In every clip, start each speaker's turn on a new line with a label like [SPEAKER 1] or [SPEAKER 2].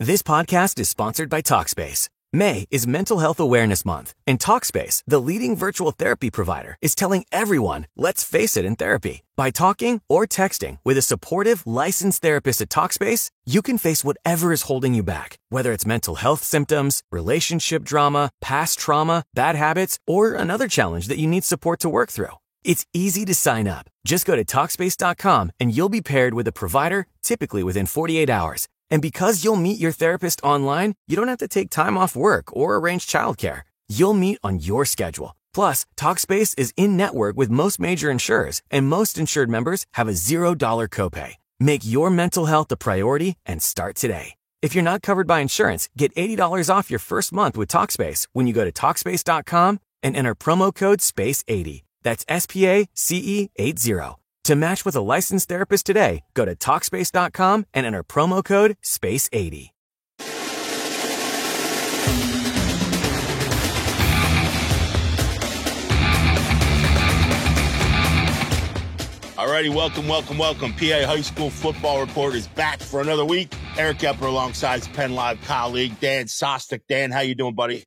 [SPEAKER 1] This podcast is sponsored by Talkspace. May is Mental Health Awareness Month, and Talkspace, the leading virtual therapy provider, is telling everyone, let's face it in therapy. By talking or texting with a supportive, licensed therapist at Talkspace, you can face whatever is holding you back, whether it's mental health symptoms, relationship drama, past trauma, bad habits, or another challenge that you need support to work through. It's easy to sign up. Just go to Talkspace.com and you'll be paired with a provider, typically within 48 hours. And because you'll meet your therapist online, you don't have to take time off work or arrange childcare. You'll meet on your schedule. Plus, Talkspace is in-network with most major insurers, and most insured members have a $0 copay. Make your mental health a priority and start today. If you're not covered by insurance, get $80 off your first month with Talkspace when you go to Talkspace.com and enter promo code SPACE80. That's SPACE80. To match with a licensed therapist today, go to Talkspace.com and enter promo code SPACE80.
[SPEAKER 2] Alrighty, welcome. PA High School Football Report is back for another week. Eric Epper alongside his Penn Live colleague, Dan Sostek. Dan, how you doing, buddy?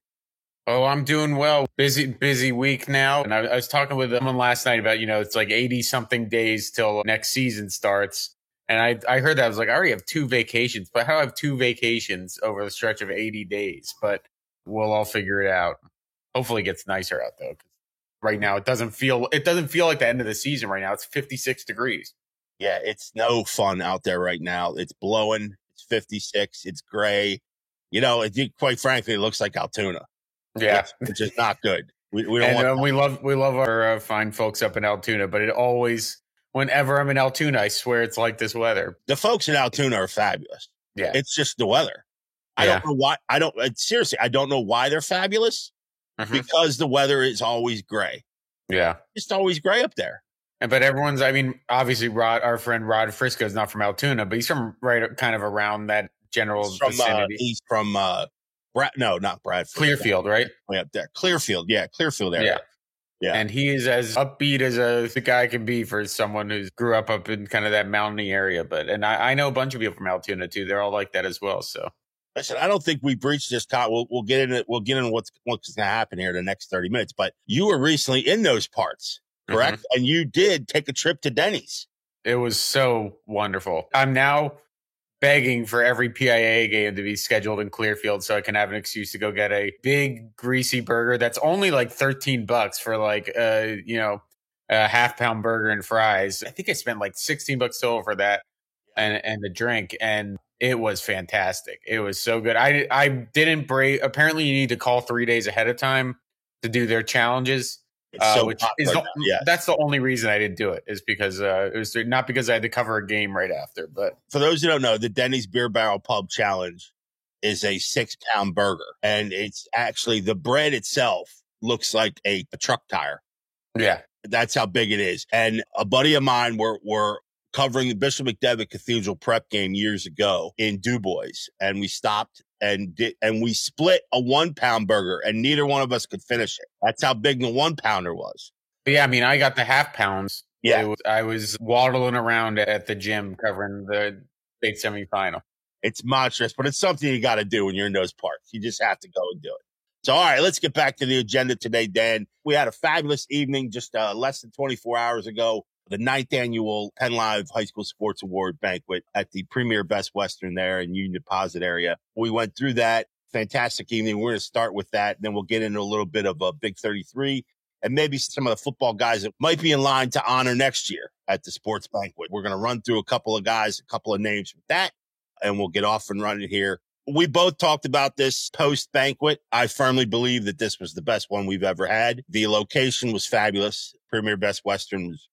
[SPEAKER 3] Oh, I'm doing well. Busy week now. And I was talking with someone last night about, it's like 80-something days till next season starts. And I heard that. I was like, I already have 2 vacations. But how do I have 2 vacations over the stretch of 80 days? But we'll all figure it out. Hopefully it gets nicer out, though. 'Cause right now, it doesn't feel like the end of the season right now. It's 56 degrees.
[SPEAKER 2] Yeah, it's no fun out there right now. It's blowing. It's 56. It's gray. Quite frankly, it looks like Altoona.
[SPEAKER 3] Yeah,
[SPEAKER 2] which is not good. We don't
[SPEAKER 3] we love our fine folks up in Altoona, but it always, whenever I'm in Altoona, I swear it's like this weather.
[SPEAKER 2] The folks in Altoona are fabulous.
[SPEAKER 3] Yeah,
[SPEAKER 2] it's just the weather. I don't know why. I don't know why they're fabulous. Because the weather is always gray.
[SPEAKER 3] Yeah,
[SPEAKER 2] it's always gray up there.
[SPEAKER 3] But everyone's, obviously our friend Rod Frisco is not from Altoona, but he's from right kind of around that general vicinity.
[SPEAKER 2] He's from not Bradford.
[SPEAKER 3] Clearfield, right?
[SPEAKER 2] Way up there. Clearfield area. Yeah.
[SPEAKER 3] And he is as upbeat as the guy can be for someone who grew up in kind of that mountainy area. And I know a bunch of people from Altoona too. They're all like that as well. So
[SPEAKER 2] listen, I don't think we breached this. We'll get into what's going to happen here in the next 30 minutes. But you were recently in those parts, correct? And you did take a trip to Denny's.
[SPEAKER 3] It was so wonderful. I'm now begging for every PIAA game to be scheduled in Clearfield so I can have an excuse to go get a big greasy burger that's only like $13 for like a half-pound burger and fries. I think I spent like $16 total for that and the drink, and it was fantastic. It was so good. I didn't break. Apparently, you need to call 3 days ahead of time to do their challenges. That's the only reason I didn't do it, is because it was not because I had to cover a game right after. But
[SPEAKER 2] for those who don't know, the Denny's Beer Barrel Pub Challenge is a 6-pound burger, and it's actually, the bread itself looks like a truck tire.
[SPEAKER 3] Yeah,
[SPEAKER 2] that's how big it is. And a buddy of mine were covering the Bishop McDevitt Cathedral prep game years ago in DuBois, and we stopped and we split a 1-pound burger, and neither one of us could finish it. That's how big the 1-pounder was.
[SPEAKER 3] But yeah, I got the half pounds.
[SPEAKER 2] Yeah,
[SPEAKER 3] I was waddling around at the gym covering the state semifinal.
[SPEAKER 2] It's monstrous, but it's something you got to do when you're in those parts. You just have to go and do it. So, all right, let's get back to the agenda today, Dan. We had a fabulous evening just less than 24 hours ago. The 9th annual Penn Live High School Sports Award banquet at the Premier Best Western there in Union Deposit area. We went through that. Fantastic evening. We're going to start with that. Then we'll get into a little bit of a Big 33 and maybe some of the football guys that might be in line to honor next year at the sports banquet. We're going to run through a couple of guys, a couple of names with that, and we'll get off and running here. We both talked about this post-banquet. I firmly believe that this was the best one we've ever had. The location was fabulous. Premier Best Western was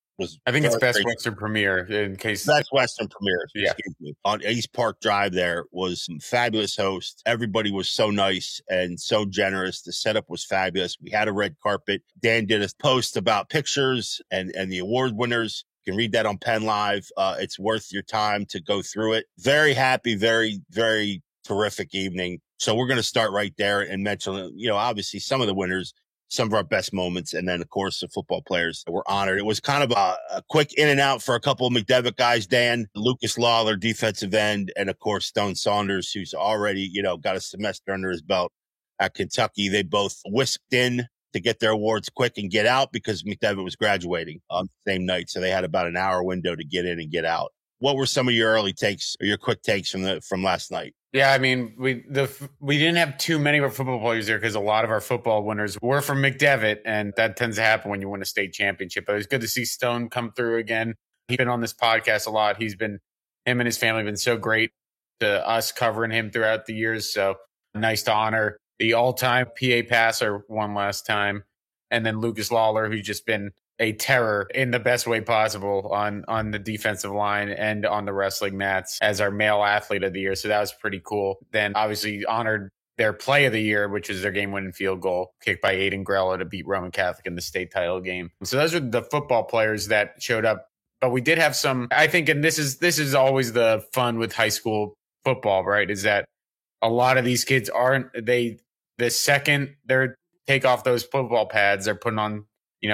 [SPEAKER 3] I think it's Best Western Premier, in case.
[SPEAKER 2] Best Western Premier,
[SPEAKER 3] yeah.
[SPEAKER 2] Excuse me. On East Park Drive there was some fabulous hosts. Everybody was so nice and so generous. The setup was fabulous. We had a red carpet. Dan did a post about pictures and the award winners. You can read that on Penn Live. It's worth your time to go through it. Very happy, very, very terrific evening. So we're going to start right there and mention, obviously some of the winners. some of our best moments. And then, of course, the football players were honored. It was kind of a quick in and out for a couple of McDevitt guys, Dan, Lucas Lawler, defensive end, and, of course, Stone Saunders, who's already, got a semester under his belt at Kentucky. They both whisked in to get their awards quick and get out because McDevitt was graduating on the same night. So they had about an hour window to get in and get out. What were some of your early takes or your quick takes from last night?
[SPEAKER 3] Yeah, I mean, we didn't have too many of our football players there because a lot of our football winners were from McDevitt, and that tends to happen when you win a state championship. But it was good to see Stone come through again. He's been on this podcast a lot. Him and his family have been so great to us covering him throughout the years. So nice to honor the all-time PA passer one last time. And then Lucas Lawler, who's just been a terror in the best way possible on the defensive line and on the wrestling mats as our male athlete of the year. So that was pretty cool. Then obviously honored their play of the year, which was their game-winning field goal kicked by Aiden Grella to beat Roman Catholic in the state title game. So those are the football players that showed up. But we did have some, I think, and this is always the fun with high school football, right? Is that a lot of these kids the second they take off those football pads, they're putting on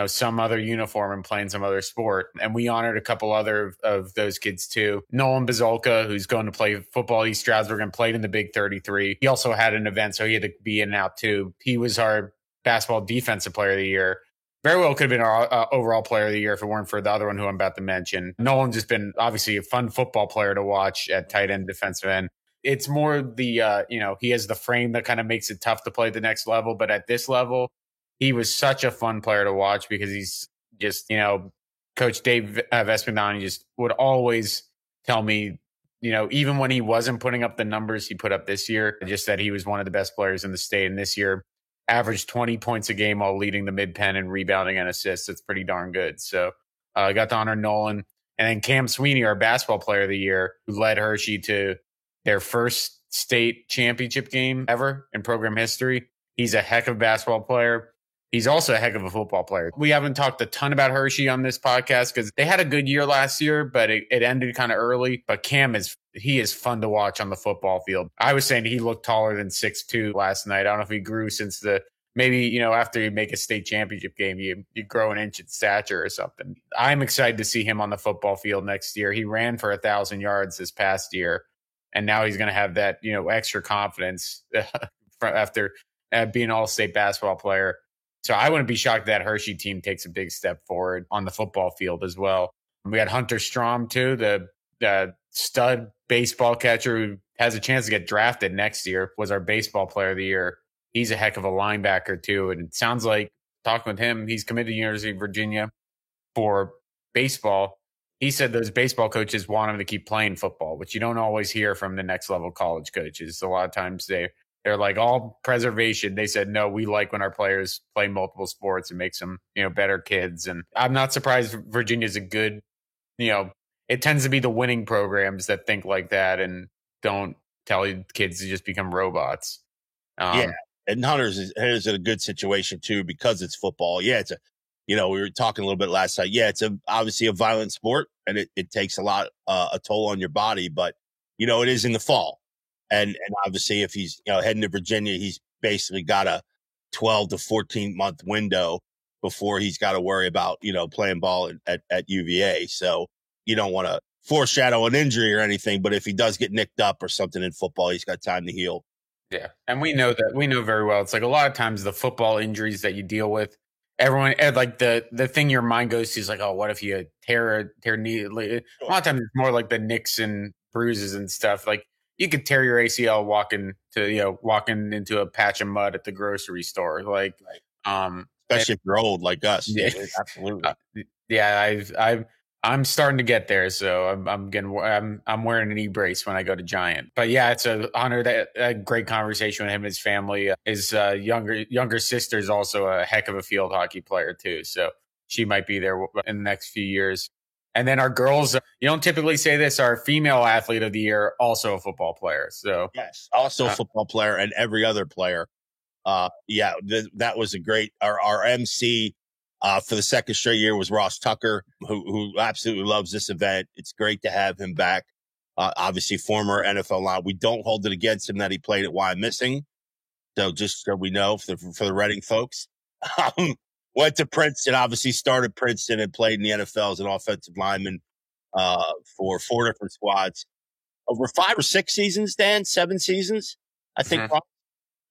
[SPEAKER 3] some other uniform and playing some other sport. And we honored a couple other of those kids too. Nolan Bazolka, who's going to play football at East Stroudsburg and played in the Big 33. He also had an event, so he had to be in and out too. He was our basketball defensive player of the year. Very well could have been our overall player of the year if it weren't for the other one who I'm about to mention. Nolan's just been obviously a fun football player to watch at tight end, defensive end. It's more the, he has the frame that kind of makes it tough to play at the next level. But at this level, he was such a fun player to watch because he's just, Coach Dave Vespignani just would always tell me, even when he wasn't putting up the numbers he put up this year, just that he was one of the best players in the state. And this year averaged 20 points a game while leading the mid-pen and rebounding and assists. It's pretty darn good. So I got to honor Nolan. And then Cam Sweeney, our basketball player of the year, who led Hershey to their first state championship game ever in program history. He's a heck of a basketball player. He's also a heck of a football player. We haven't talked a ton about Hershey on this podcast because they had a good year last year, but it ended kind of early. But Cam is fun to watch on the football field. I was saying he looked taller than 6'2" last night. I don't know if he grew since maybe, after you make a state championship game, you grow an inch in stature or something. I'm excited to see him on the football field next year. He ran for 1,000 yards this past year, and now he's going to have that, extra confidence after being an all-state basketball player. So I wouldn't be shocked that Hershey team takes a big step forward on the football field as well. We had Hunter Strom too, the stud baseball catcher who has a chance to get drafted next year, was our baseball player of the year. He's a heck of a linebacker too. And it sounds like, talking with him, he's committed to the University of Virginia for baseball. He said those baseball coaches want him to keep playing football, which you don't always hear from the next level college coaches. A lot of times they're like all preservation. They said, no, we like when our players play multiple sports and makes them, better kids. And I'm not surprised Virginia's a good, it tends to be the winning programs that think like that and don't tell kids to just become robots.
[SPEAKER 2] Yeah. And Hunter's is a good situation too, because it's football. Yeah. It's we were talking a little bit last night. Yeah. It's obviously a violent sport and it takes a lot, a toll on your body, but it is in the fall. And obviously, if he's heading to Virginia, he's basically got a 12 to 14 month window before he's got to worry about playing ball at UVA. So you don't want to foreshadow an injury or anything, but if he does get nicked up or something in football, he's got time to heal.
[SPEAKER 3] Yeah, and we know very well. It's like a lot of times the football injuries that you deal with, everyone like the thing your mind goes to is like, oh, what if you tear knee? A lot of times it's more like the nicks and bruises and stuff. Like, you could tear your ACL walking into a patch of mud at the grocery store. Like,
[SPEAKER 2] especially if you're old like us.
[SPEAKER 3] Yeah,
[SPEAKER 2] absolutely.
[SPEAKER 3] I'm starting to get there. So I'm wearing a knee brace when I go to Giant. But yeah, it's an honor, that a great conversation with him and his family. His younger sister is also a heck of a field hockey player too. So she might be there in the next few years. And then our girls, you don't typically say this, our female athlete of the year, also a football player. So
[SPEAKER 2] yes, also a football player and every other player. That was a great, our MC for the second straight year was Ross Tucker, who absolutely loves this event. It's great to have him back. Obviously former NFL line. We don't hold it against him that he played at Wyomissing. So just so we know for the Reading folks. Um, went to Princeton, obviously started Princeton and played in the NFL as an offensive lineman for 4 different squads. Over 5 or 6 seasons, Dan, 7 seasons, I think,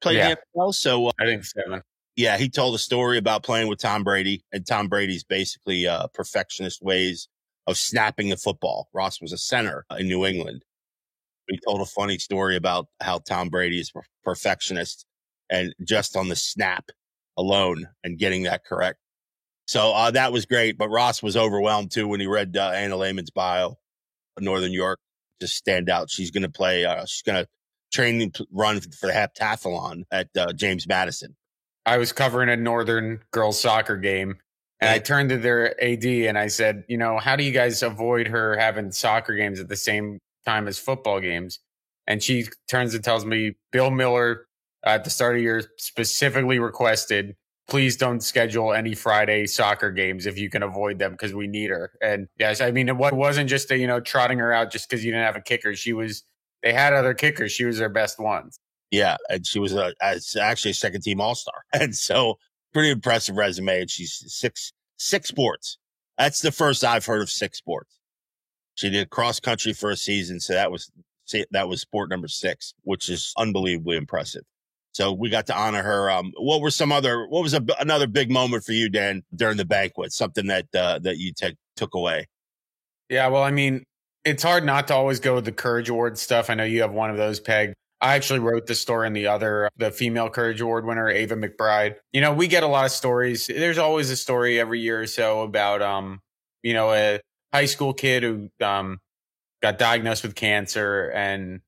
[SPEAKER 2] played in the NFL. So
[SPEAKER 3] I think 7.
[SPEAKER 2] yeah, he told a story about playing with Tom Brady, and Tom Brady's basically perfectionist ways of snapping the football. Ross was a center in New England. He told a funny story about how Tom Brady is perfectionist and just on the snap alone and getting that correct. So that was great. But Ross was overwhelmed too when he read Anna Lehman's bio. Northern York just stand out. She's going to play. She's going to train and run for the heptathlon at James Madison.
[SPEAKER 3] I was covering a Northern girls soccer game, and I turned to their AD and I said, how do you guys avoid her having soccer games at the same time as football games? And she turns and tells me, Bill Miller at the start of the year specifically requested, please don't schedule any Friday soccer games if you can avoid them because we need her. And yes, I mean, it wasn't just trotting her out just because you didn't have a kicker. They had other kickers. She was their best one.
[SPEAKER 2] Yeah, and she was actually a second-team All-Star. And so pretty impressive resume. And she's six sports. That's the first I've heard of 6 sports. She did cross country for a season, so that was sport number 6, which is unbelievably impressive. So we got to honor her. What was another big moment for you, Dan, during the banquet? Something that you took away?
[SPEAKER 3] Yeah, well, I mean, it's hard not to always go with the Courage Award stuff. I know you have one of those pegged. I actually wrote the story in the female Courage Award winner, Ava McBride. We get a lot of stories. There's always a story every year or so about, a high school kid who got diagnosed with cancer and,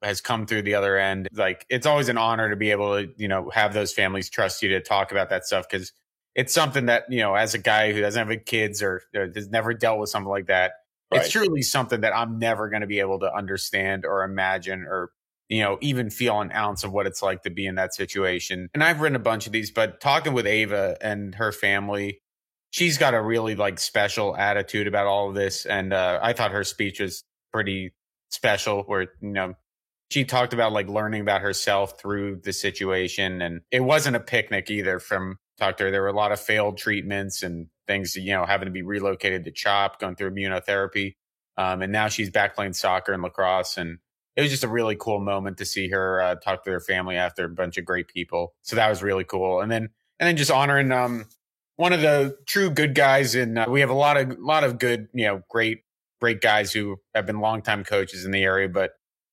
[SPEAKER 3] has come through the other end. Like, it's always an honor to be able to, have those families trust you to talk about that stuff because it's something that, as a guy who doesn't have kids or has never dealt with something like that, right. It's truly something that I'm never going to be able to understand or imagine or, even feel an ounce of what it's like to be in that situation. And I've written a bunch of these, but talking with Ava and her family, she's got a really special attitude about all of this. And I thought her speech was pretty special where, she talked about learning about herself through the situation. And it wasn't a picnic either from talk to her. There were a lot of failed treatments and things, having to be relocated to CHOP, going through immunotherapy. And now she's back playing soccer and lacrosse. And it was just a really cool moment to see her talk to her family after a bunch of great people. So that was really cool. And then just honoring one of the true good guys. And we have a lot of good, great guys who have been longtime coaches in the area. But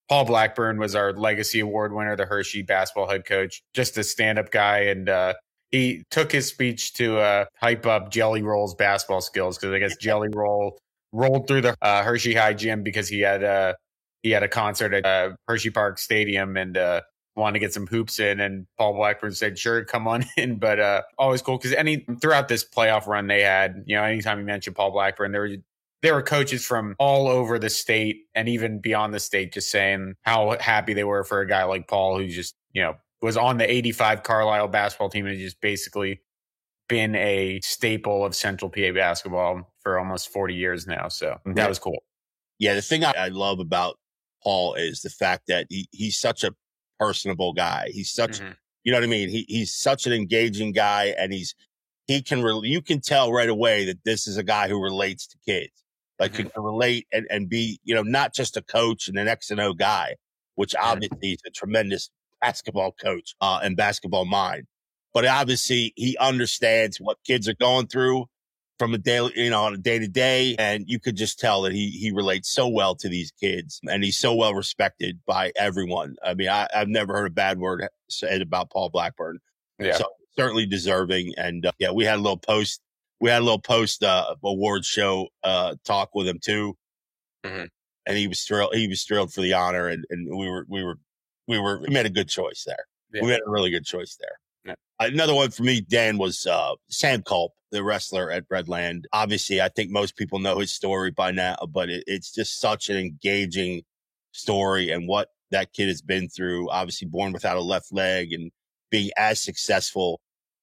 [SPEAKER 3] Paul Blackburn was our Legacy Award winner, the Hershey basketball head coach, just a stand-up guy. And he took his speech to hype up Jelly Roll's basketball skills because I guess Jelly Roll rolled through the Hershey High gym because he had a concert at Hershey Park Stadium and wanted to get some hoops in. And Paul Blackburn said, sure, come on in. But always cool because throughout this playoff run they had, anytime you mentioned Paul Blackburn, there were coaches from all over the state and even beyond the state just saying how happy they were for a guy like Paul who just, was on the 85 Carlisle basketball team and just basically been a staple of Central PA basketball for almost 40 years now. So that was cool.
[SPEAKER 2] Yeah, the thing I love about Paul is the fact that he's such a personable guy. He's such, you know what I mean? He's such an engaging guy and you can tell right away that this is a guy who relates to kids. Who can relate and be, not just a coach and an X and O guy, which obviously is a tremendous basketball coach and basketball mind. But obviously he understands what kids are going through from a daily, on a day to day. And you could just tell that he relates so well to these kids and he's so well respected by everyone. I mean, I've never heard a bad word said about Paul Blackburn. Yeah. So certainly deserving. And we had a little post award show talk with him too. And he was thrilled for the honor. And we made a good choice there. Yeah. We made a really good choice there. Yeah. Another one for me, Dan, was Sam Culp, the wrestler at Redland. Obviously, I think most people know his story by now, but it's just such an engaging story and what that kid has been through. Obviously, born without a left leg and being as successful.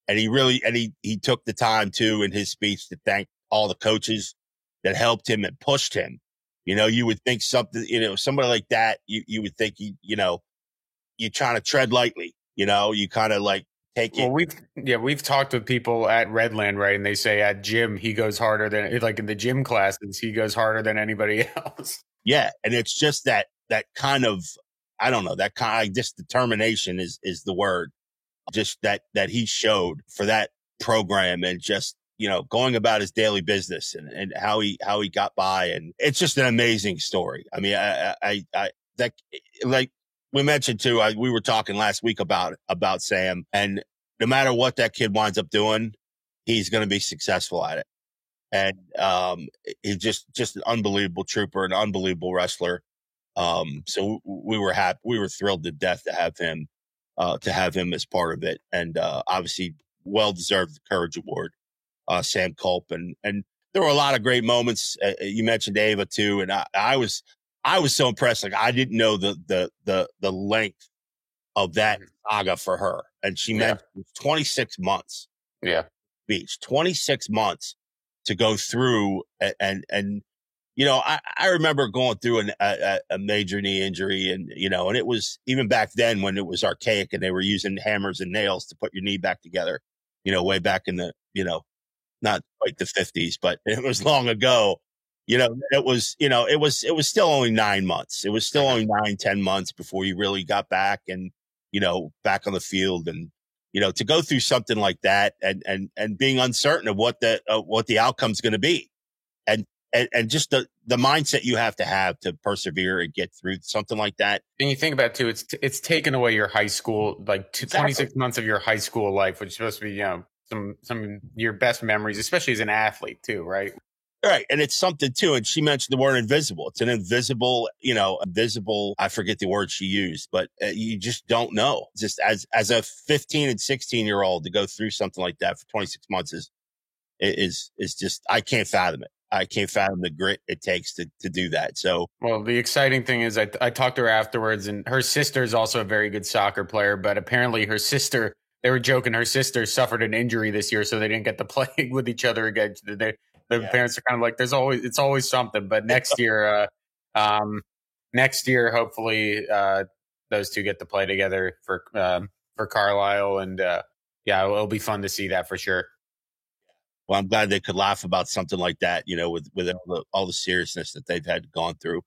[SPEAKER 2] And he took the time too in his speech to thank all the coaches that helped him and pushed him. You would think somebody like that, you would think you're trying to tread lightly. You kind of take
[SPEAKER 3] Well,
[SPEAKER 2] it.
[SPEAKER 3] we've talked with people at Redland, right? And they say at gym, he goes harder than, like in the gym classes, he goes harder than anybody else.
[SPEAKER 2] Yeah. And it's just that kind of, I don't know, that kind of just determination is the word, just that he showed for that program, and just, going about his daily business, and how he got by. And it's just an amazing story. I mean, I that, like we mentioned too, we were talking last week about Sam, and no matter what that kid winds up doing, he's going to be successful at it. And, he's just an unbelievable trooper, an unbelievable wrestler. So we were happy, we were thrilled to death to have him as part of it. And, obviously well deserved the Courage Award, Sam Culp. And there were a lot of great moments. You mentioned Ava too. And I was so impressed. Like, I didn't know the length of that saga for her. And she mentioned 26 months.
[SPEAKER 3] Yeah.
[SPEAKER 2] Beach, 26 months to go through. And I remember going through a major knee injury, and it was even back then when it was archaic and they were using hammers and nails to put your knee back together, way back in the, not like the 50s, but it was long ago. It was still only 9 months. It was still only 9-10 months before you really got back and, back on the field. And, to go through something like that and being uncertain of what the outcome's going to be. And just the mindset you have to persevere and get through something like that.
[SPEAKER 3] And you think about it too, it's taken away your high school, like 26 months of your high school life, which is supposed to be, some of your best memories, especially as an athlete too, right?
[SPEAKER 2] Right. And it's something too. And she mentioned the word invisible. It's an invisible, I forget the word she used, but you just don't know. Just as a 15 and 16-year-old to go through something like that for 26 months is just, I can't fathom it. I can't fathom the grit it takes to do that. So,
[SPEAKER 3] well, the exciting thing is I talked to her afterwards, and her sister is also a very good soccer player, but apparently they were joking, her sister suffered an injury this year, so they didn't get to play with each other again. The parents are kind of like, it's always something. But next year, hopefully, those two get to play together for Carlisle, and it'll be fun to see that for sure.
[SPEAKER 2] Well, I'm glad they could laugh about something like that, with all the seriousness that they've had gone through.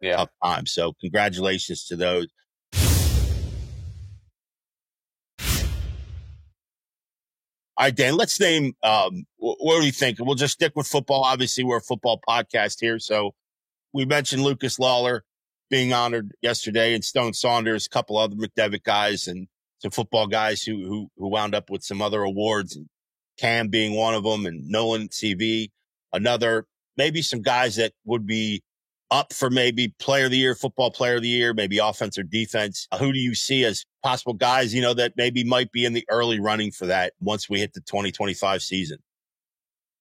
[SPEAKER 3] Yeah.
[SPEAKER 2] Tough time. So congratulations to those. All right, Dan, let's name, what do you think? We'll just stick with football. Obviously, we're a football podcast here. So we mentioned Lucas Lawler being honored yesterday, and Stone Saunders, a couple other McDevitt guys, and some football guys who wound up with some other awards, and Cam being one of them, and Nolan CV, another. Maybe some guys that would be up for maybe player of the year, football player of the year, maybe offense or defense. Who do you see as possible guys, that maybe might be in the early running for that once we hit the 2025 season?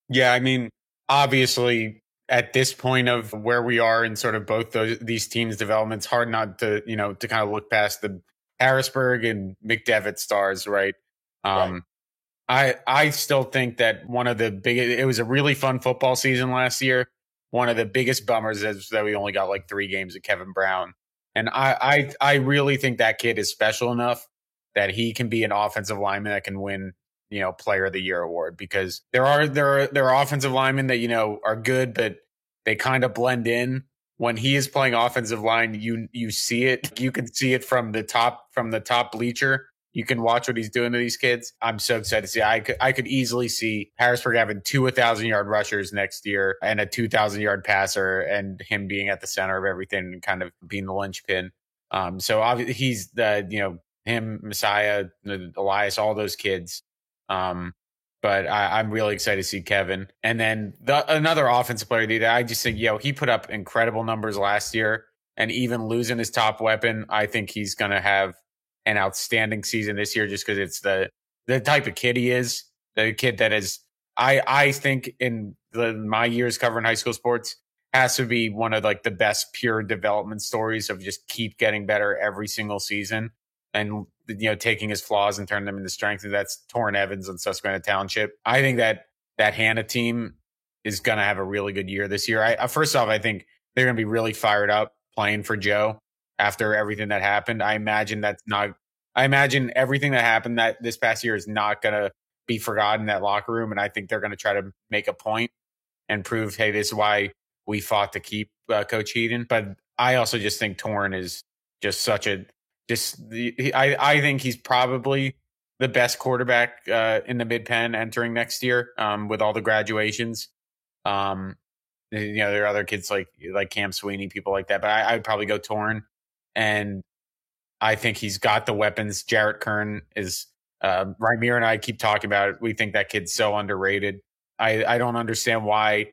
[SPEAKER 3] Yeah, I mean, obviously at this point of where we are in sort of both these teams' developments, hard not to, to kind of look past the Harrisburg and McDevitt stars, right?
[SPEAKER 2] Right.
[SPEAKER 3] I still think that it was a really fun football season last year. One of the biggest bummers is that we only got like 3 games of Kevin Brown. And I really think that kid is special enough that he can be an offensive lineman that can win, player of the year award, because there are offensive linemen that, are good, but they kind of blend in. When he is playing offensive line, you see it. You can see it from the top bleacher. You can watch what he's doing to these kids. I'm so excited to see. I could easily see Harrisburg having 2 1,000-yard rushers next year and a 2,000-yard passer, and him being at the center of everything and kind of being the linchpin. So obviously he's him, Messiah, Elias, all those kids. But I'm really excited to see Kevin. And then another offensive player that I just think, he put up incredible numbers last year, and even losing his top weapon, I think he's going to have an outstanding season this year, just because it's the type of kid he is. The kid that is, I think in my years covering high school sports, has to be one of like the best pure development stories of just keep getting better every single season, and taking his flaws and turning them into strength. And that's Torrin Evans and Susquehanna Township. I think that Hannah team is going to have a really good year this year. First off, I think they're going to be really fired up playing for Joe after everything that happened. I imagine that's not I imagine everything that happened that this past year is not going to be forgotten in that locker room. And I think they're going to try to make a point and prove, hey, this is why we fought to keep Coach Heaton. But I also just think Torn is just such a I think he's probably the best quarterback in the mid-pen entering next year with all the graduations. There are other kids like Cam Sweeney, people like that, but I'd probably go Torn. And I think he's got the weapons. Jarrett Kern is Rymir and I keep talking about it. We think that kid's so underrated. I don't understand why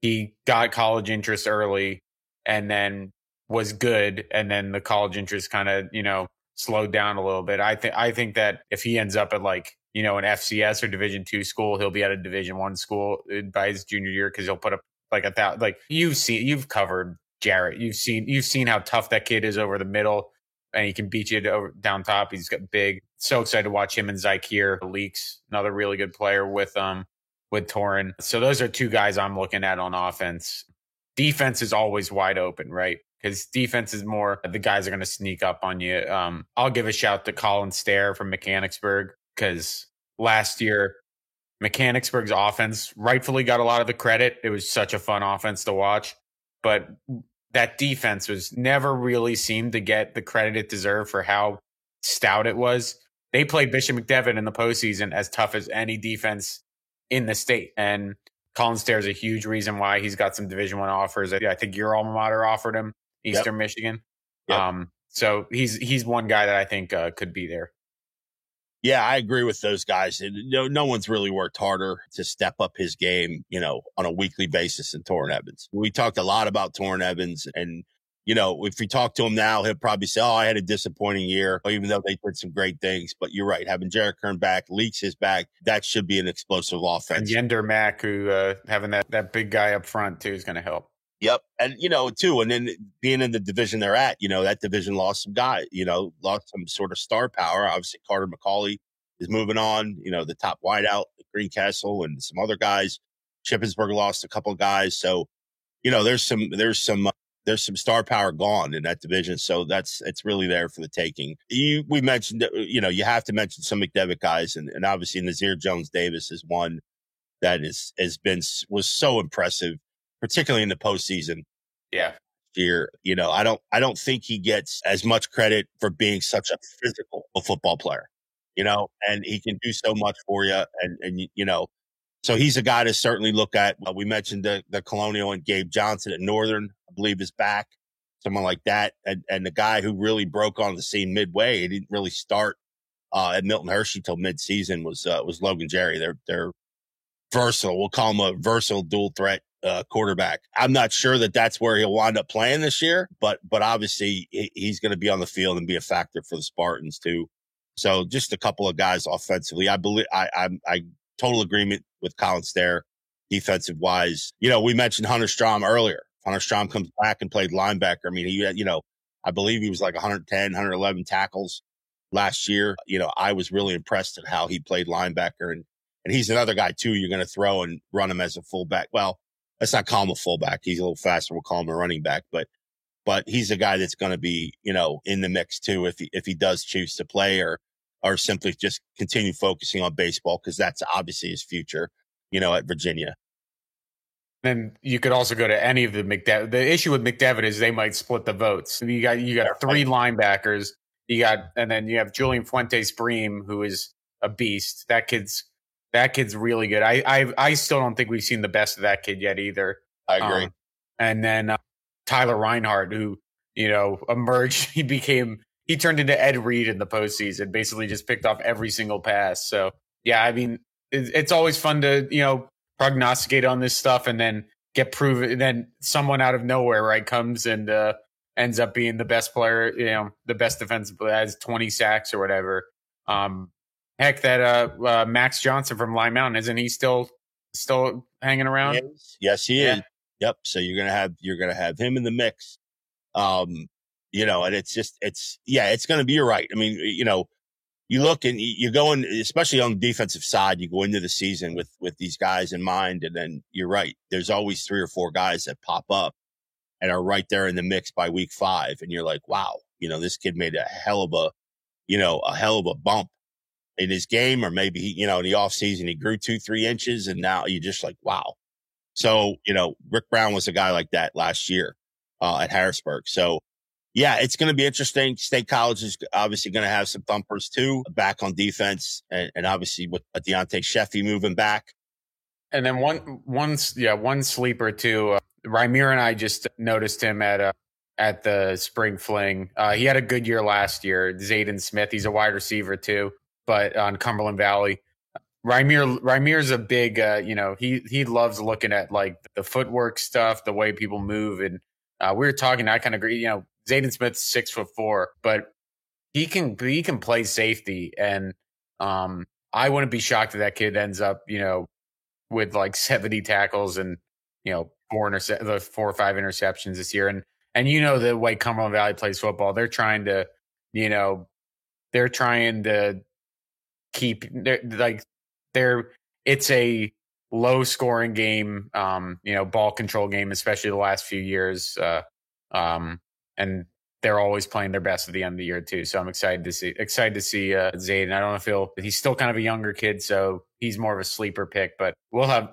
[SPEAKER 3] he got college interest early and then was good, and then the college interest kind of, slowed down a little bit. I think that if he ends up at an FCS or Division II school, he'll be at a Division I school by his junior year because he'll put up you've covered Jarrett. You've seen how tough that kid is over the middle, and he can beat you down top. He's got big. So excited to watch him and Zykeer Leaks, another really good player with Torin. So those are two guys I'm looking at on offense. Defense is always wide open, right? Because defense is more the guys are going to sneak up on you. I'll give a shout to Colin Stair from Mechanicsburg, because last year Mechanicsburg's offense rightfully got a lot of the credit. It was such a fun offense to watch, but that defense was never really seemed to get the credit it deserved for how stout it was. They played Bishop McDevitt in the postseason as tough as any defense in the state. And Colin Stair is a huge reason why he's got some Division I offers. I think your alma mater offered him, Eastern Michigan.
[SPEAKER 2] Yep.
[SPEAKER 3] So he's one guy that I think could be there.
[SPEAKER 2] Yeah, I agree with those guys. No one's really worked harder to step up his game, on a weekly basis than Torrin Evans. We talked a lot about Torrin Evans, and, if we talk to him now, he'll probably say, I had a disappointing year, even though they did some great things. But you're right. Having Jarrett Kern back, Leaks his back, that should be an explosive offense.
[SPEAKER 3] And Yender Mack, who having that big guy up front, too, is going to help.
[SPEAKER 2] Yep. And, too, and then being in the division they're at, that division lost some guys, lost some sort of star power. Obviously, Carter McCauley is moving on, the top wideout, Greencastle, and some other guys. Shippensburg lost a couple of guys. So, there's some star power gone in that division. So it's really there for the taking. We mentioned, you have to mention some McDevitt guys, and obviously Nazir Jones Davis is one that was so impressive, particularly in the postseason.
[SPEAKER 3] Yeah.
[SPEAKER 2] Year, I don't think he gets as much credit for being such a physical football player, and he can do so much for you. And so he's a guy to certainly look at. We mentioned the Colonial and Gabe Johnson at Northern, I believe, is back, someone like that. And the guy who really broke on the scene midway, he didn't really start at Milton Hershey till midseason, was Logan Jerry. They're versatile. We'll call him a versatile dual threat quarterback. I'm not sure that that's where he'll wind up playing this year, but obviously he's going to be on the field and be a factor for the Spartans too. So just a couple of guys offensively. I believe I total agreement with Colin Stair defensive wise. We mentioned Hunter Strom earlier. Hunter Strom comes back and played linebacker. I mean, he had, I believe he was like 110, 111 tackles last year. I was really impressed at how he played linebacker, and he's another guy too you're going to throw and run him as a fullback. Well, let's not call him a fullback. He's a little faster. We'll call him a running back, but he's a guy that's going to be, in the mix too, if he does choose to play or simply just continue focusing on baseball, because that's obviously his future, at Virginia.
[SPEAKER 3] Then you could also go to any of the McDevitt. The issue with McDevitt is they might split the votes. You got three linebackers. And then you have Julian Fuentes Bream, who is a beast. That kid's really good. I still don't think we've seen the best of that kid yet either.
[SPEAKER 2] I agree.
[SPEAKER 3] And then Tyler Reinhardt, who, emerged. He turned into Ed Reed in the postseason, basically just picked off every single pass. So, yeah, I mean, it's always fun to, prognosticate on this stuff and then get proven. And then someone out of nowhere, right, comes and ends up being the best player, the best defensive player, has 20 sacks or whatever. Heck, that Max Johnson from Lime Mountain, isn't he still hanging around?
[SPEAKER 2] Yes, he is. Yep. So you're gonna have him in the mix. And it's gonna be, you're right. I mean, you look and you go in, especially on the defensive side, you go into the season with these guys in mind, and then you're right. There's always 3 or 4 guys that pop up and are right there in the mix by week 5, and you're like, wow, this kid made a hell of a hell of a bump in his game, or maybe he, in the offseason, he grew 2-3 inches, and now you're just like, wow. So, Rick Brown was a guy like that last year at Harrisburg. So, yeah, it's going to be interesting. State College is obviously going to have some thumpers too, back on defense, and obviously with Deontay Sheffy moving back.
[SPEAKER 3] And then one sleeper too. Rymir and I just noticed him at the spring fling. He had a good year last year. Zayden Smith, he's a wide receiver too, but on Cumberland Valley. Rymir's a big, he loves looking at like the footwork stuff, the way people move, and we were talking. I kind of agree. Zayden Smith's 6'4", but he can play safety, and I wouldn't be shocked if that kid ends up, with like 70 tackles and 4 or 5 interceptions this year. And the way Cumberland Valley plays football, they're trying to keep it's a low scoring game, ball control game, especially the last few years. And they're always playing their best at the end of the year too. So I'm excited to see Zayden. I don't know if he's still kind of a younger kid, so he's more of a sleeper pick, but we'll have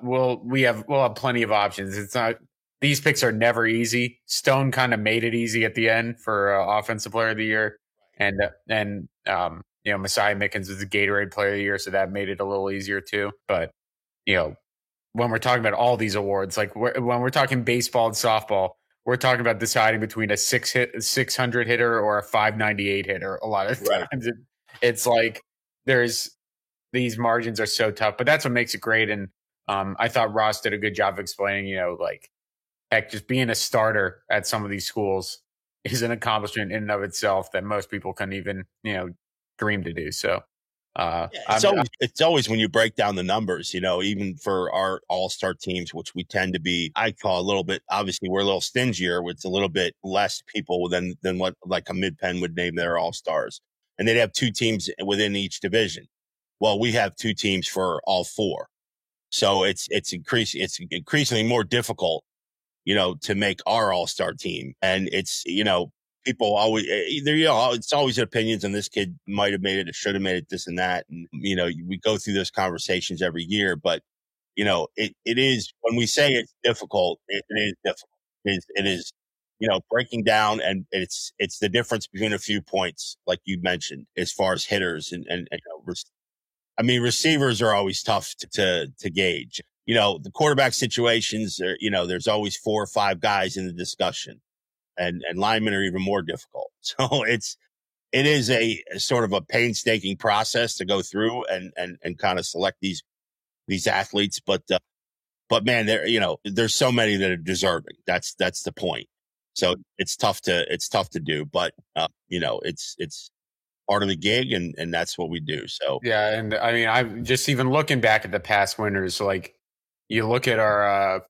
[SPEAKER 3] plenty of options. It's not, these picks are never easy. Stone kind of made it easy at the end for offensive player of the year. And Messiah Mickens was the Gatorade player of the year, so that made it a little easier too. But, when we're talking about all these awards, like when we're talking baseball and softball, we're talking about deciding between a 600 hitter or a 598 hitter. A lot of times it's like these margins are so tough, but that's what makes it great. And I thought Ross did a good job of explaining, just being a starter at some of these schools is an accomplishment in and of itself that most people couldn't even, dream to do. So
[SPEAKER 2] it's always when you break down the numbers, even for our all-star teams, which we tend to be, I call a little bit, obviously we're a little stingier with a little bit less people than what like a Mid-Penn would name their all-stars. And they'd have 2 teams within each division. Well, we have 2 teams for all 4. So it's increasingly more difficult, to make our all-star team. And it's, people always either, it's always opinions, and this kid might have made it, or should have made it, this and that. And, we go through those conversations every year, but, it is, when we say it's difficult, it is difficult. It is, breaking down, and it's the difference between a few points, like you mentioned, as far as hitters and receivers are always tough to gauge. The quarterback situations are, there's always 4 or 5 guys in the discussion. And linemen are even more difficult. So it is a sort of a painstaking process to go through and kind of select these athletes. But man, there's so many that are deserving. That's the point. So it's tough to do, but it's part of the gig, and that's what we do. So
[SPEAKER 3] yeah. And I mean, I'm just even looking back at the past winners, like you look at our,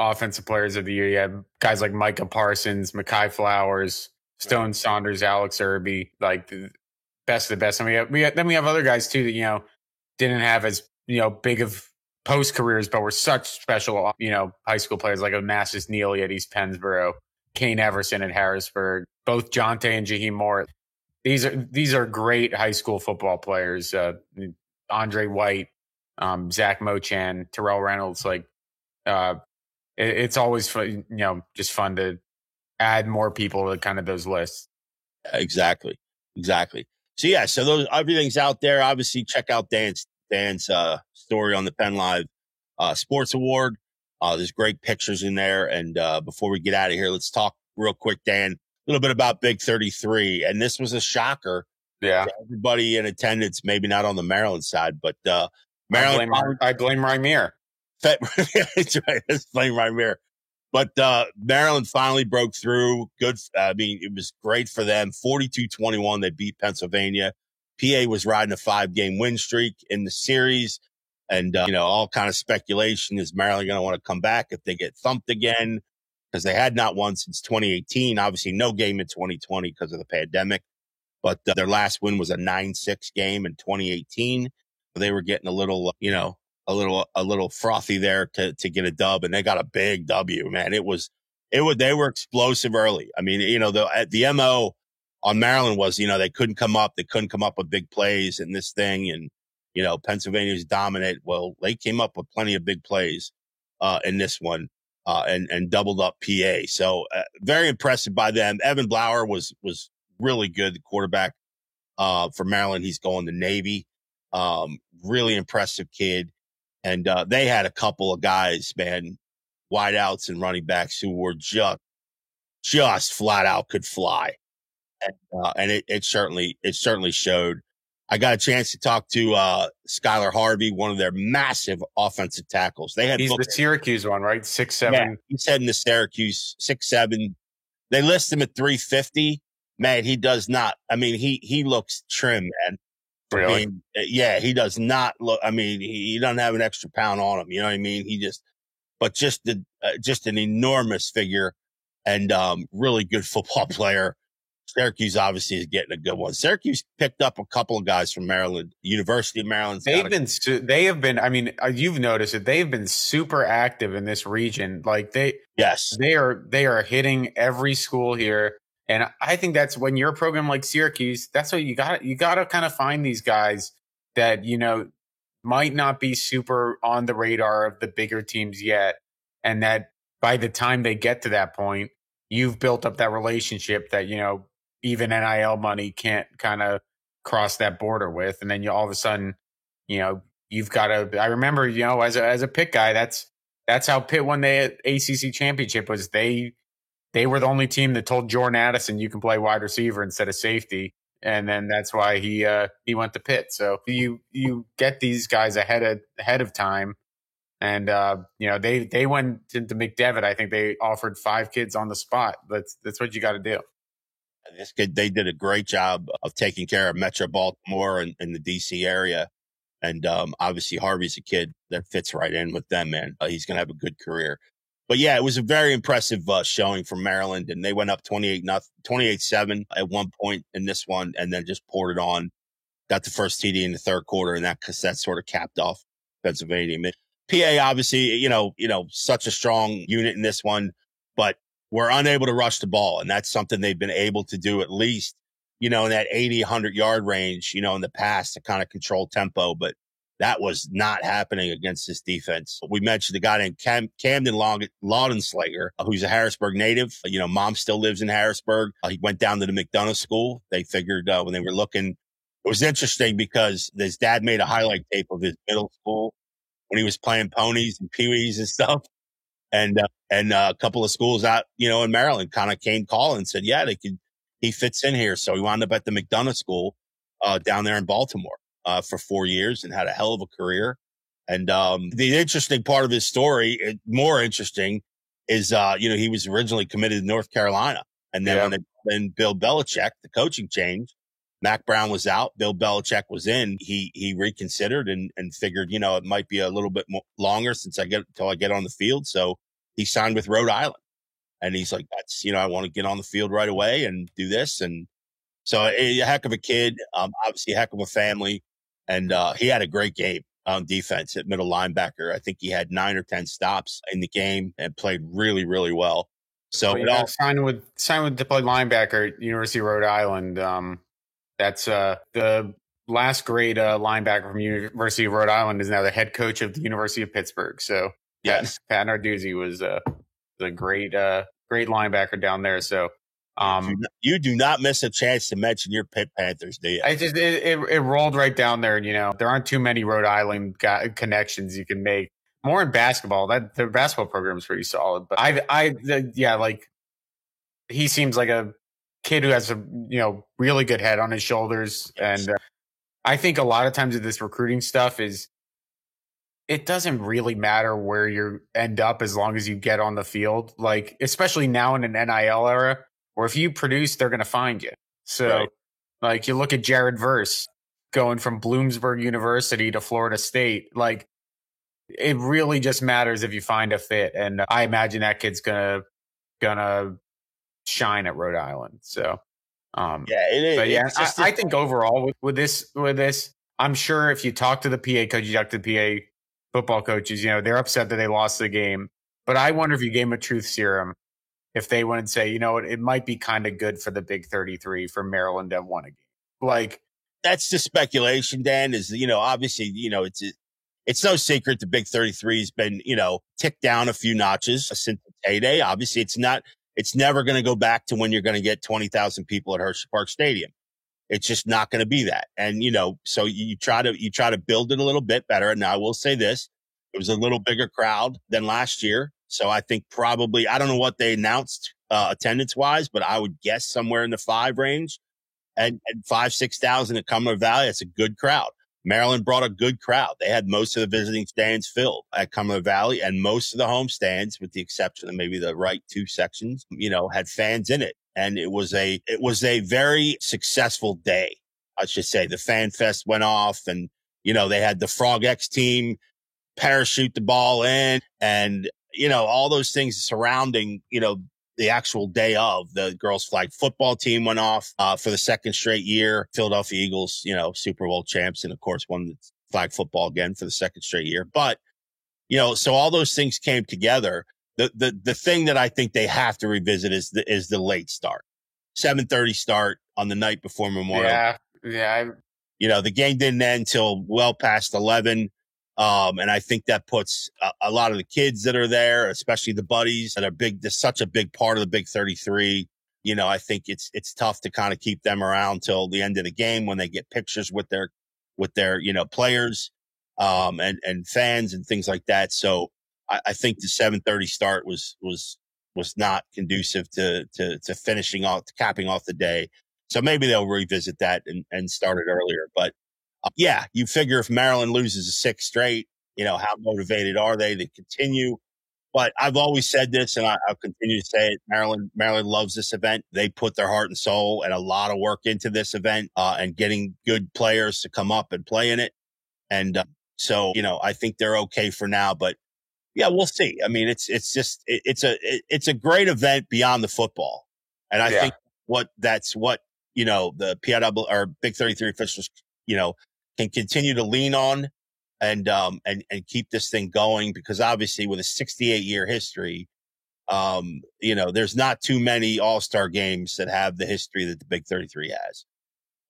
[SPEAKER 3] offensive players of the year. You have guys like Micah Parsons, Mekhi Flowers, Stone Saunders, Alex Irby, like the best of the best. And we have other guys too that, didn't have as, big of post careers, but were such special, high school players like Onassis Neely at East Pennsboro, Kane Everson at Harrisburg, both Jonte and Jaheim Moore. These are great high school football players. Andre White, Zach Mochan, Terrell Reynolds, it's always fun, just fun to add more people to kind of those lists.
[SPEAKER 2] Exactly. So yeah, so everything's out there. Obviously, check out Dan's story on the Penn Live Sports Award. There's great pictures in there. And before we get out of here, let's talk real quick, Dan, a little bit about Big 33. And this was a shocker.
[SPEAKER 3] Yeah,
[SPEAKER 2] to everybody in attendance, maybe not on the Maryland side, but Maryland.
[SPEAKER 3] I blame Rymir.
[SPEAKER 2] That's right. Let's blame Rymir. But Maryland finally broke through. Good. It was great for them. 42-21. They beat Pennsylvania. PA was riding a 5-game win streak in the series. And, all kind of speculation. Is Maryland going to want to come back if they get thumped again? Because they had not won since 2018. Obviously, no game in 2020 because of the pandemic. But their last win was a 9-6 game in 2018. They were getting a little, a little frothy there to get a dub, and they got a big W, man. They were explosive early. I mean, the MO on Maryland was, they couldn't come up. They couldn't come up with big plays in this thing. And, Pennsylvania's dominant. Well, they came up with plenty of big plays in this one and doubled up PA. So very impressive by them. Evan Blauer was really good, the quarterback for Maryland. He's going to Navy. Really impressive kid. And they had a couple of guys, man, wideouts and running backs who were just flat out could fly. And it certainly showed. I got a chance to talk to Skylar Harvey, one of their massive offensive tackles.
[SPEAKER 3] He's the Syracuse one, right? 6'7".
[SPEAKER 2] Yeah, he's heading to Syracuse, 6'7". They list him at 350. Man, he does not. I mean, he looks trim, man.
[SPEAKER 3] Really?
[SPEAKER 2] He does not look. I mean, he doesn't have an extra pound on him. You know what I mean? Just an enormous figure and really good football player. Syracuse obviously is getting a good one. Syracuse picked up a couple of guys from Maryland, University of Maryland.
[SPEAKER 3] They have been. I mean, you've noticed it. They've been super active in this region. Like they are hitting every school here. And I think that's when you're a program like Syracuse, that's what you got. You got to kind of find these guys that, might not be super on the radar of the bigger teams yet. And that by the time they get to that point, you've built up that relationship that, even NIL money can't kind of cross that border with. And then all of a sudden, you've got to, I remember, as a Pitt guy, that's how Pitt won the ACC championship was they were the only team that told Jordan Addison you can play wide receiver instead of safety. And then that's why he went to Pitt. So you get these guys ahead of time. And, they went into McDevitt. I think they offered 5 kids on the spot. That's what you got to do.
[SPEAKER 2] This kid, they did a great job of taking care of Metro Baltimore and the DC area. And obviously Harvey's a kid that fits right in with them, man. He's going to have a good career. But yeah, it was a very impressive showing from Maryland, and they went up 28-7 at one point in this one, and then just poured it on. Got the first TD in the third quarter, and that sort of capped off Pennsylvania. PA obviously, such a strong unit in this one, but we're unable to rush the ball, and that's something they've been able to do at least, in that 80, 100-yard range, in the past to kind of control tempo, but that was not happening against this defense. We mentioned a guy named Camden Laudenslager, who's a Harrisburg native. Mom still lives in Harrisburg. He went down to the McDonough school. They figured when they were looking, it was interesting because his dad made a highlight tape of his middle school when he was playing ponies and peewees and stuff. And a couple of schools out, in Maryland kind of came calling and said, yeah, he fits in here. So he wound up at the McDonough school down there in Baltimore. For 4 years and had a hell of a career. And the interesting part of his story, more interesting, is he was originally committed to North Carolina, and then when Bill Belichick, the coaching change, Mac Brown was out, Bill Belichick was in. He reconsidered and figured it might be a little bit longer until I get on the field. So he signed with Rhode Island, and he's like, that's I want to get on the field right away and do this. And so a heck of a kid, obviously a heck of a family. And he had a great game on defense at middle linebacker. I think he had 9 or 10 stops in the game and played really, really well. So
[SPEAKER 3] signed with to play linebacker at University of Rhode Island. That's the last great linebacker from University of Rhode Island is now the head coach of the University of Pittsburgh. So
[SPEAKER 2] yes,
[SPEAKER 3] Pat Narduzzi was a great linebacker down there. So.
[SPEAKER 2] You do not miss a chance to mention your Pitt Panthers, do you?
[SPEAKER 3] It rolled right down there. There aren't too many Rhode Island connections you can make. More in basketball. Their basketball program is pretty solid. But he seems like a kid who has a really good head on his shoulders, and I think a lot of times with this recruiting stuff it doesn't really matter where you end up as long as you get on the field. Like especially now in an NIL era. Or if you produce, they're going to find you. So, Like you look at Jared Verse going from Bloomsburg University to Florida State. Like it really just matters if you find a fit, and I imagine that kid's gonna shine at Rhode Island. So,
[SPEAKER 2] it is.
[SPEAKER 3] But yeah, I think overall with this, I'm sure if you talk to the PA coach, you talk to the PA football coaches, they're upset that they lost the game. But I wonder if you gave them a truth serum. if they wouldn't say, you know what, it might be kind of good for the Big 33 for Maryland to have won a game. Like,
[SPEAKER 2] that's the speculation, Dan, is, obviously, it's no secret the Big 33 has been, ticked down a few notches since its heyday. Obviously, it's never going to go back to when you're going to get 20,000 people at Hershey Park Stadium. It's just not going to be that. And, so you try to build it a little bit better. And now I will say this, it was a little bigger crowd than last year. So I think probably, I don't know what they announced attendance wise, but I would guess somewhere in the 5 range. And 5,000-6,000 at Cumberland Valley, that's a good crowd. Maryland brought a good crowd. They had most of the visiting stands filled at Cumberland Valley, and most of the home stands, with the exception of maybe the right 2 sections, had fans in it. And it was a very successful day. I should say the Fan Fest went off, and, they had the Frog X team parachute the ball in, and, all those things surrounding, the actual day of. The girls flag football team went off for the second straight year. Philadelphia Eagles, Super Bowl champs, and of course won the flag football again for the second straight year. But, so all those things came together. The thing that I think they have to revisit is the late start. 7:30 start on the night before Memorial.
[SPEAKER 3] Yeah.
[SPEAKER 2] The game didn't end till well past 11. And I think that puts a lot of the kids that are there, especially the buddies that are big, they're such a big part of the Big 33. I think it's tough to kind of keep them around till the end of the game when they get pictures with their players, and fans and things like that. So I think the 7:30 start was not conducive to finishing off, to capping off the day. So maybe they'll revisit that and start it earlier. But you figure if Maryland loses a 6 straight, how motivated are they to continue? But I've always said this, and I'll continue to say it. Maryland loves this event. They put their heart and soul and a lot of work into this event, and getting good players to come up and play in it. And so, I think they're okay for now. But yeah, we'll see. I mean, it's a great event beyond the football, and I think that's what the PIW or Big 33 officials can continue to lean on and keep this thing going, because obviously with a 68-year history, there's not too many all-star games that have the history that the Big 33 has.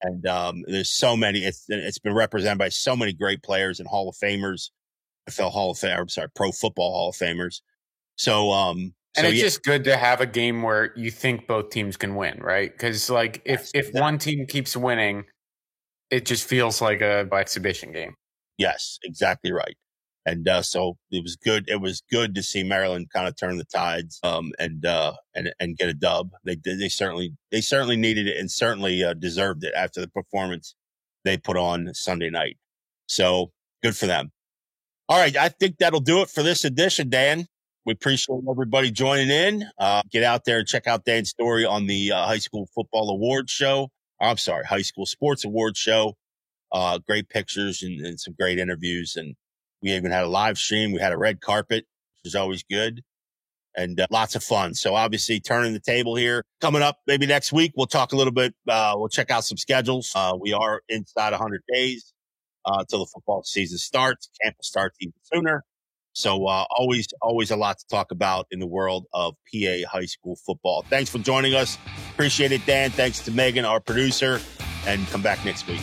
[SPEAKER 2] And there's so many, it's been represented by so many great players and Hall of Famers, Pro Football Hall of Famers. So, and
[SPEAKER 3] it's just good to have a game where you think both teams can win, right? Because if one team keeps winning, it just feels like a exhibition game.
[SPEAKER 2] Yes, exactly right. And so it was good. It was good to see Maryland kind of turn the tides, and get a dub. They certainly needed it, and certainly deserved it after the performance they put on Sunday night. So good for them. All right, I think that'll do it for this edition, Dan. We appreciate everybody joining in. Get out there and check out Dan's story on the High School Football Awards show. High School Sports Awards show. Great pictures and some great interviews. And we even had a live stream. We had a red carpet, which is always good, and lots of fun. So obviously turning the table here. Coming up maybe next week, we'll talk a little bit. We'll check out some schedules. We are inside 100 days till the football season starts. Camp will start even sooner. So always a lot to talk about in the world of PA high school football. Thanks for joining us. Appreciate it, Dan. Thanks to Megan, our producer, and come back next week.